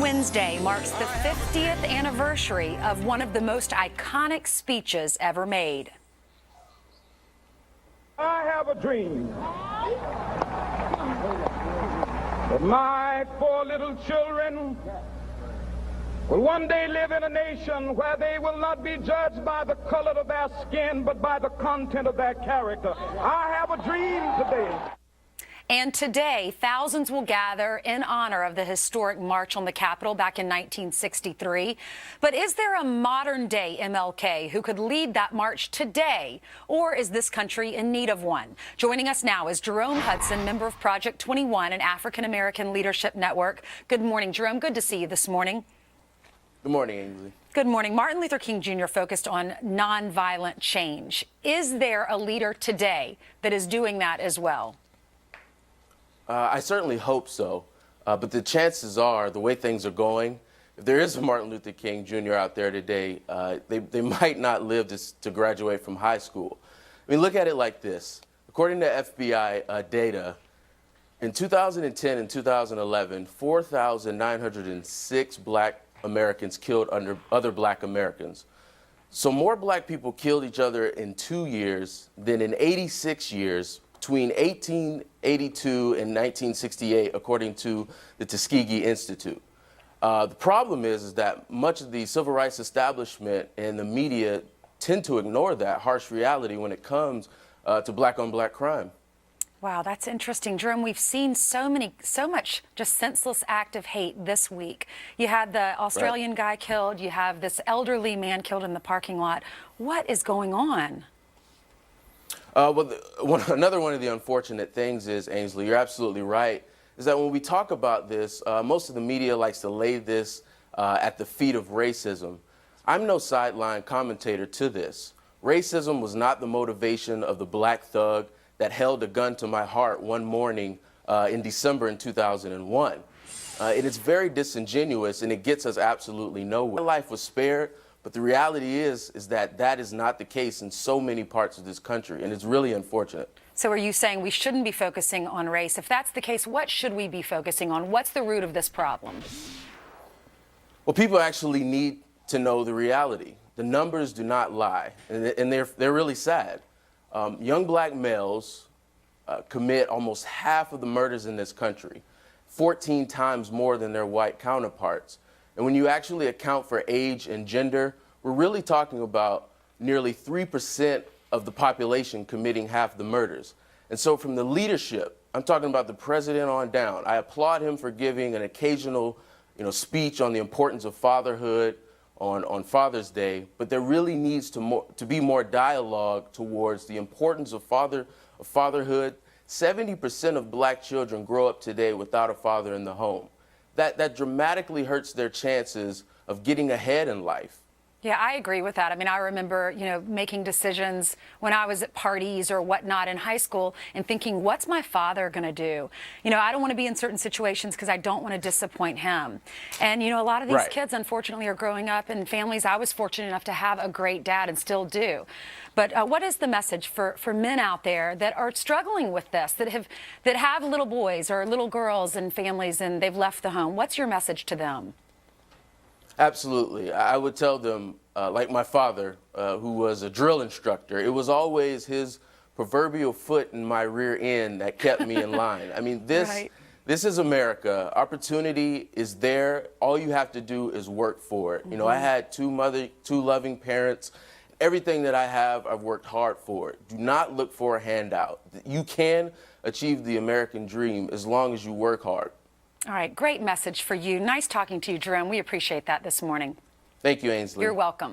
Wednesday marks the 50th anniversary of one of the most iconic speeches ever made. I have a dream that my 4 little children will one day live in a nation where they will not be judged by the color of their skin, but by the content of their character. I have a dream today. And today, thousands will gather in honor of the historic march on the Capitol back in 1963. But is there a modern-day MLK who could lead that march today, or is this country in need of one? Joining us now is Jerome Hudson, member of Project 21, an African-American leadership network. Good morning, Jerome. Good to see you this morning. Good morning, Ainsley. Good morning. Martin Luther King Jr. focused on nonviolent change. Is there a leader today that is doing that as well? I certainly hope so, but the chances are, the way things are going, if there is a Martin Luther King Jr. out there today, they might not live to graduate from high school. I mean, look at it like this. According to FBI data, in 2010 and 2011, 4,906 black Americans killed other black Americans. So more black people killed each other in 2 years than in 86 years between 1882 and 1968, according to the Tuskegee Institute. The problem is that much of the civil rights establishment and the media tend to ignore that harsh reality when it comes to black-on-black crime. Wow, that's interesting. Jerome, we've seen so much just senseless act of hate this week. You had the Australian guy killed. You have this elderly man killed in the parking lot. What is going on? Another one of the unfortunate things is, Ainsley, you're absolutely right, is that when we talk about this, most of the media likes to lay this at the feet of racism. I'm no sideline commentator to this. Racism was not the motivation of the black thug that held a gun to my heart one morning in December in 2001. It is very disingenuous, and it gets us absolutely nowhere. My life was spared. But the reality is that that is not the case in so many parts of this country, and it's really unfortunate. So are you saying we shouldn't be focusing on race? If that's the case, what should we be focusing on? What's the root of this problem? Well, people actually need to know the reality. The numbers do not lie, and they're really sad. Young black males commit almost half of the murders in this country, 14 times more than their white counterparts. And when you actually account for age and gender, we're really talking about nearly 3% of the population committing half the murders. And so from the leadership, I'm talking about the president on down, I applaud him for giving an occasional speech on the importance of fatherhood on Father's Day, but there really needs to be more dialogue towards the importance of fatherhood. 70% of black children grow up today without a father in the home. That dramatically hurts their chances of getting ahead in life. Yeah, I agree with that. I mean, I remember, making decisions when I was at parties or whatnot in high school and thinking, what's my father going to do? I don't want to be in certain situations because I don't want to disappoint him. And, a lot of these kids, unfortunately, are growing up in families. I was fortunate enough to have a great dad and still do. But what is the message for men out there that are struggling with this, that have little boys or little girls and families and they've left the home? What's your message to them? Absolutely. I would tell them, like my father, who was a drill instructor, it was always his proverbial foot in my rear end that kept me in line. I mean, this is America. Opportunity is there. All you have to do is work for it. I had two loving parents. Everything that I have, I've worked hard for it. Do not look for a handout. You can achieve the American dream as long as you work hard. All right, great message for you. Nice talking to you, Jerome. We appreciate that this morning. Thank you, Ainsley. You're welcome.